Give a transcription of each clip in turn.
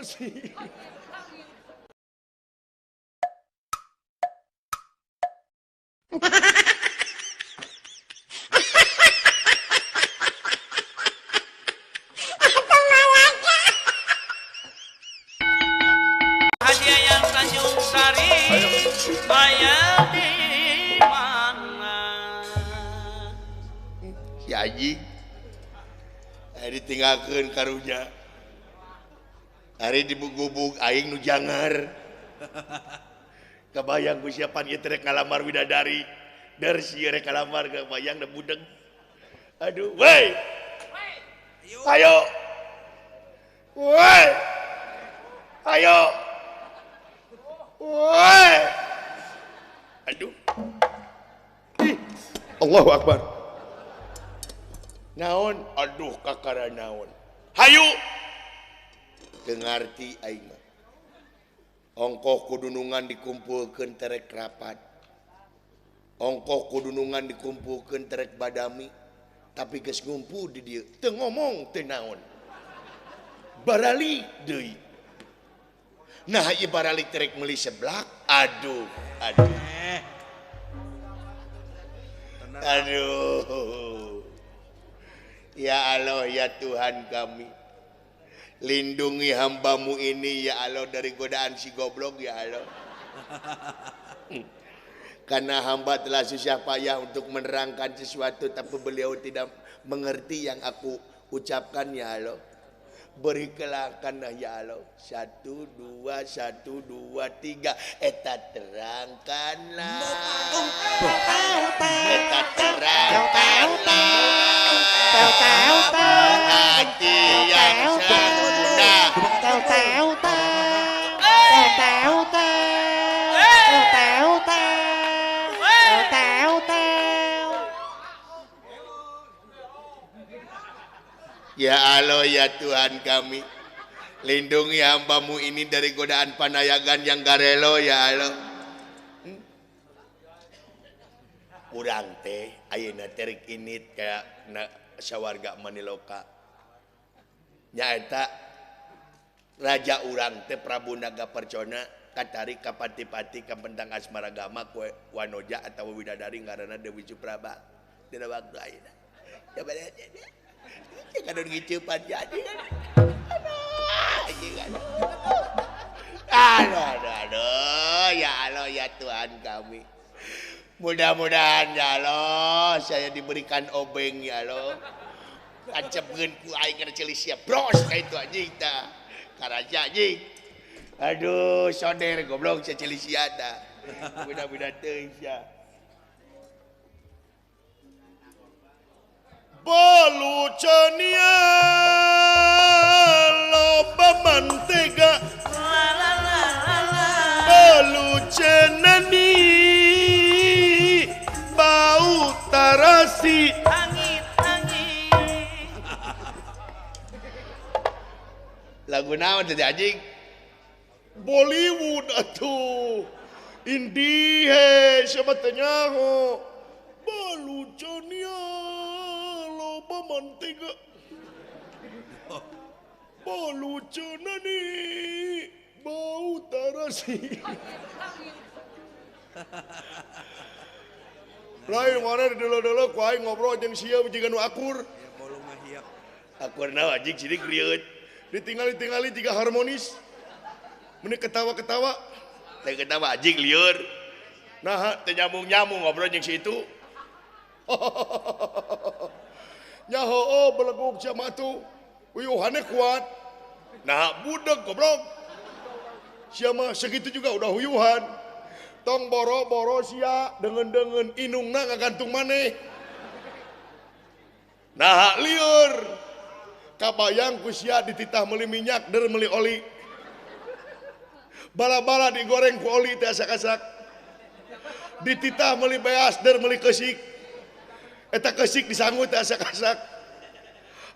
terasi. Hadiah yang Tanjung Sari bayar di mana? Si Haji hari ditinggalkan karunya hari dibugubug aing nu jangar kebayang ku siapan ieu teh ngalamar widadari dar si rek ngalamar kebayang da budeg aduh woi ayo woi ayo woi aduh ih Allahu Akbar naon aduh kakara naon hayu dengarti aing mah ongkoh kudunungan dikumpulkeun terek rapat ongkoh kudunungan dikumpulkeun terek badami tapi geus ngumpul di dieu teu ngomong teu naon barali deui nah ieu barali terek meuli seblak aduh ya Allah ya Tuhan kami lindungi hambamu ini ya Allah dari godaan si goblok ya Allah karena hamba telah susah payah untuk menerangkan sesuatu tapi beliau tidak mengerti yang aku ucapkan ya Allah berikanlah ya Allah 1 2 1 2 3 eta terangkanlah eta terangkanlah hati yang sudah ya Allah ya Tuhan kami lindungi hambamu ini dari godaan panayagan yang garelo ya Allah urang teh ayeuna terik init kayak sawarga Maniloka nyaeta raja urang teh Prabu Naga Percona katari ka pati-pati ka pentang asmaragama ku wanoja atawa widadari ngaranna Dewi Supraba dina waktu ayeuna coba lihat kadon ngiceupan jadi aduh ya Allah ya Tuhan kami mudah-mudahan ya Allah saya diberikan obeng ya Allah ancepkeun ku aing kana ceuli sia bros ka itu anjing tah karaja anjing aduh soder goblok sia ceuli sia tah mudah-mudahan teuing sia balucania loba mantega balucenani bau tarasi Angin lagu naon teh anjing Bollywood atuh indie he siapa teh nyaho balucania loba mantega balucenani bau tarasi lain mana di dulu ku aing ngobrol jeung sia jiga nu akur akur naon anjing sidik rieut ditinggali jiga harmonis meni ketawa-ketawa teh ketawa anjing lieur nah teh nyambung-nyambung ngobrol jeung si itu nyaho oh beleguk sia matu uyuhannya kuat nah budeg goblok sia mah segitu juga udah huyuhan tong boro-boro sia dengan inungna ngagantung maneh nah lieur kabayang ku sia dititah meuli minyak der meuli oli bala-bala digoreng ku oli teh asak-asak dititah meuli beas der meuli keusik eta keusik disangut teh asak-asak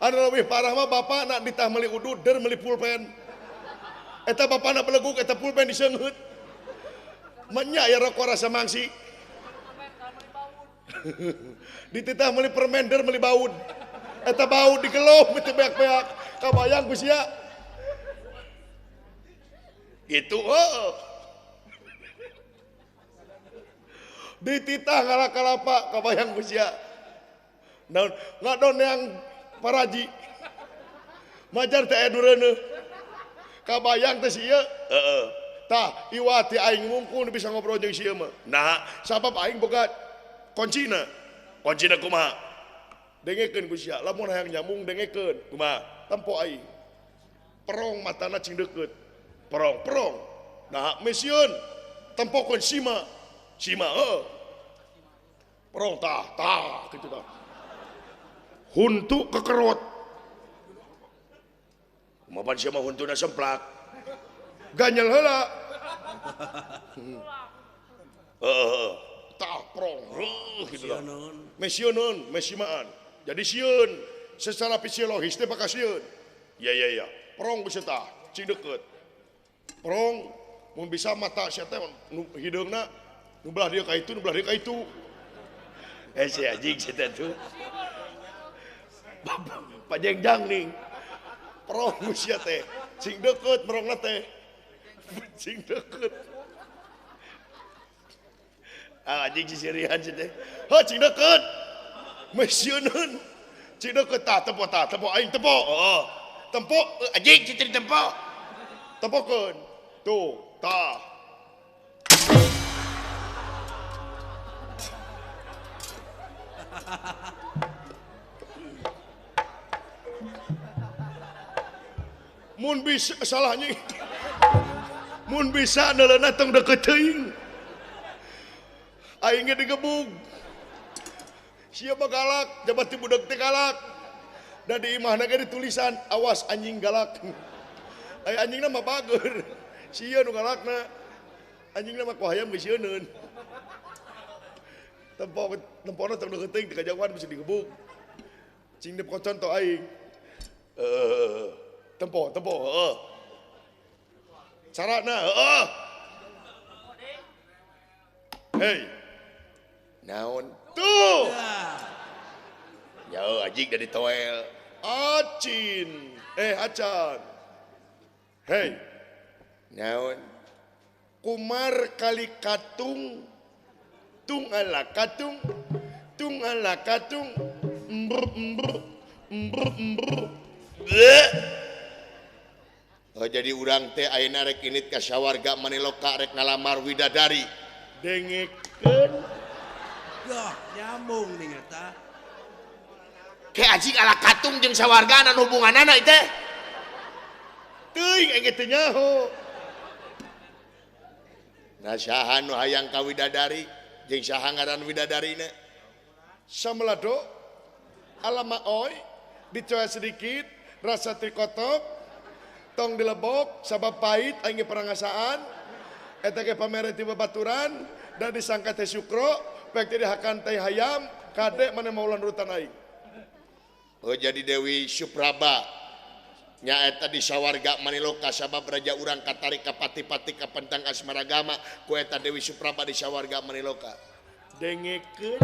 anu leuwih parah mah bapana ditah meuli udud der meuli pulpen eta bapana beleguk eta pulpen diseungeut menya ya rokok rasa mangsi dititah meuli permen der meuli baud eta baud digelom itu beak-beak kabayang ku sia gitu dititah ngalah kalapa kabayang usia naon ngadon yang paraji majar teh edureuneun kabayang teh sia tah iwati aing mungkun bisa ngobrol jeung sia mah nah sabab aing boga kuncina kumaha dengekeun ku sia lamun hayang nyambung dengekeun kumaha tempo aing perong matana cing deukeut perong nah misieun tempokeun sima perong tah kitu tah huntu kekerot kumaha sia mah huntuna semplak ganyel heula tah perong gitu tah mesionon mesimaan jadi sieun secara fisiologis teh bakal sieun ya perong bisa tah cing deukeut perong mun bisa mata sia teh hideungna nu belah dia ka itu si anjing si tuh pajengjang ning perong sia teh cing deukeut perongna teh cing deukeut anjing si sirihan si teh cing deukeut mesioneun cing deukeut tah tempo aing tempo tempo anjing si tempo tempokeun tuh tah mun bisa salahnya mun bisa neulana tong deukeut teuing aing ge digebug sia mah galak jabat ti budak teh galak da di imahna ge ditulisan awas anjing galak ai anjingna mah bager sia nu galakna anjingna mah ku hayam geus sieun tempona tong deukeut teuing ti kajauhan bisa digebug cing dep contoh aing tempo carana hei naon tuh jauh anjing dari toel acan hei naon kumar kali katung tung ala katung jadi urang teh ayeuna rek init ka sawarga Maniloka rek ngalamar widadari dengekeun Yah, nyambung nih eta. ke anjing ala katung jeung sawarga anu hubunganana ieu teh teuing engke teu nyaho nah saha nu hayang ka widadari jeung saha ngaran widadarina samelado alama oi dicoya sedikit rasa trikotok tong dilebok sabab pahit aing ge perangasaan eta ge pamere ti babaturan dan disangka teh syukro pek jadi hakan teh hayam kade mana maulan rutan aing jadi Dewi Supraba nyaeta di sawarga Maniloka sabab raja urang katarik ka pati-pati ka pentang asmaragama ku eta Dewi Supraba di sawarga Maniloka dengekeun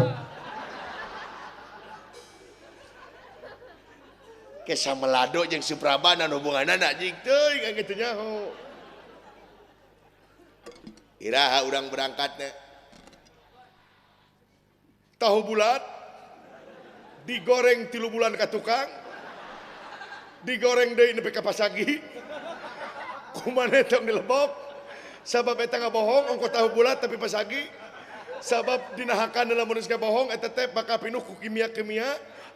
ke Samelado jeung Supraba anu hubunganana anjing teuing engke teu nyaho iraha urang berangkatna tahu bulat digoreng 3 bulan ka tukang digoreng deui nepi ka pasagi kumaneh tong dilebok sabab eta ngabohong ongko tahu bulat tapi pasagi sabab dinahakan dalam manusia bohong eta teh bakal pinuh ku kimia-kimia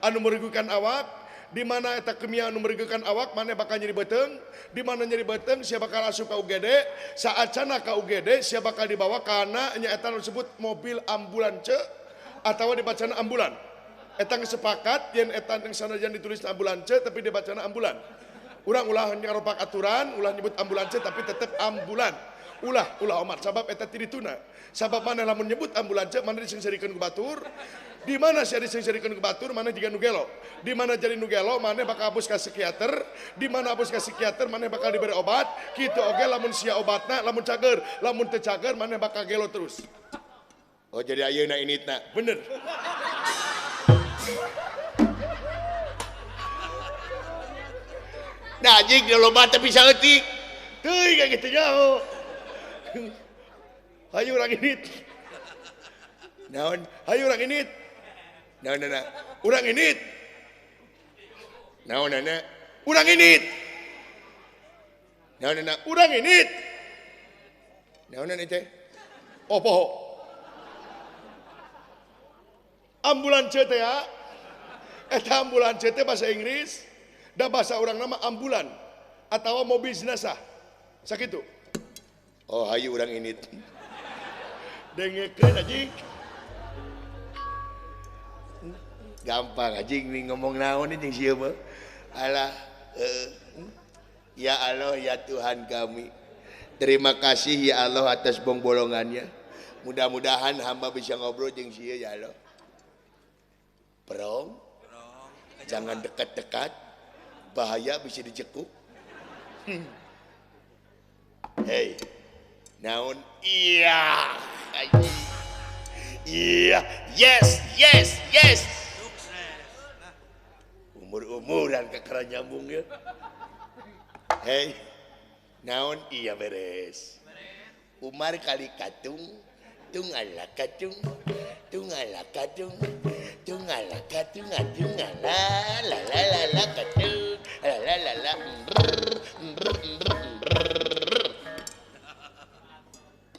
anu merugikan awak di mana eta kimia anu merugikan awak mana bakal nyeri beteung di mana nyeri beteung sia bakal asup ka UGD saat cenah ka UGD sia bakal dibawa kana nya eta disebut mobil ambulans atawa dibacana ambulan eta sepakat yen eta yang sanajan ditulis ambulans tapi dibacana ambulan urang ulah ngaropak aturan ulah nyebut ambulans tapi tetep ambulan ulah Omar sabab eta tirituna sabab mana lamun nyebut ambulans mana disengsarikeun ku batur di mana sia disengsarikeun ku batur mana jiga nu gelo di mana jadi nu gelo mana bakal abus ka psikiater di mana abus ka psikiater mana bakal diberi obat kitu oge lamun sia obatna lamun cager lamun teu cager mana bakal gelo terus oh jadi ayeuna initna bener nah anjing di loba teh bisa eutik Hei kayak gitu nyaho. Hayu urang init. Naon? Hayu urang init. Naon na? Urang init. Naon na? Urang init. Naon na? Urang init. Naon na teh? Oh poho. Ambulans teh ya. Eta ambulans teh bahasa Inggris. Da bahasa orang nama ambulan atau mobil jenazah. Sakitu. Oh, hayu urang init. Dengekeun anjing. Gampang anjing nih ngomong naon nih jeung sieu mah. Alah, ya Allah ya Tuhan kami. Terima kasih ya Allah atas bolongannya. Mudah-mudahan hamba bisa ngobrol jeung sieu ya Allah. Prong. Jangan dekat-dekat. Bahaya bisa dicekuk. Hei. Naon? Iya. Iya. Yes, yes, yes. Umur-umuran kekera nyambung ya. Hei. Naon? Iya beres. Umar kali katung. Tungala katung. Tungala katung. Tungala katung. Tungala. La la la la katung. La la la la.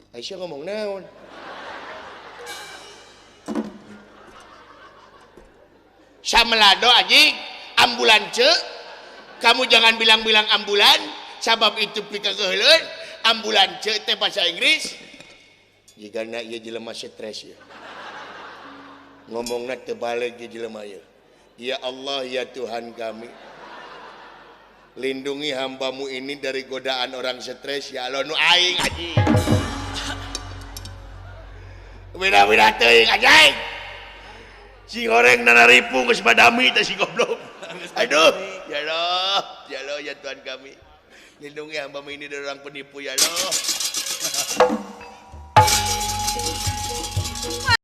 Aisyah ngomong naon? Samelado anjing, ambulans. Kamu jangan bilang-bilang ambulan, sabab itu pika keheuleuh. Ambulans teh bahasa Inggris. Jigana ieu jelema stres ya. Ngomongna teu balik ieu jelema ieu. Ya Allah ya Tuhan kami. Lindungi hambamu ini dari godaan orang stres ya Allah nu aing anjing. Beda-beda teuing anjing. Si goreng nanaripu geus badami teh si goblok. Aduh, ya Allah ya Tuhan kami. Lindungi hambamu ini dari orang penipu ya Allah.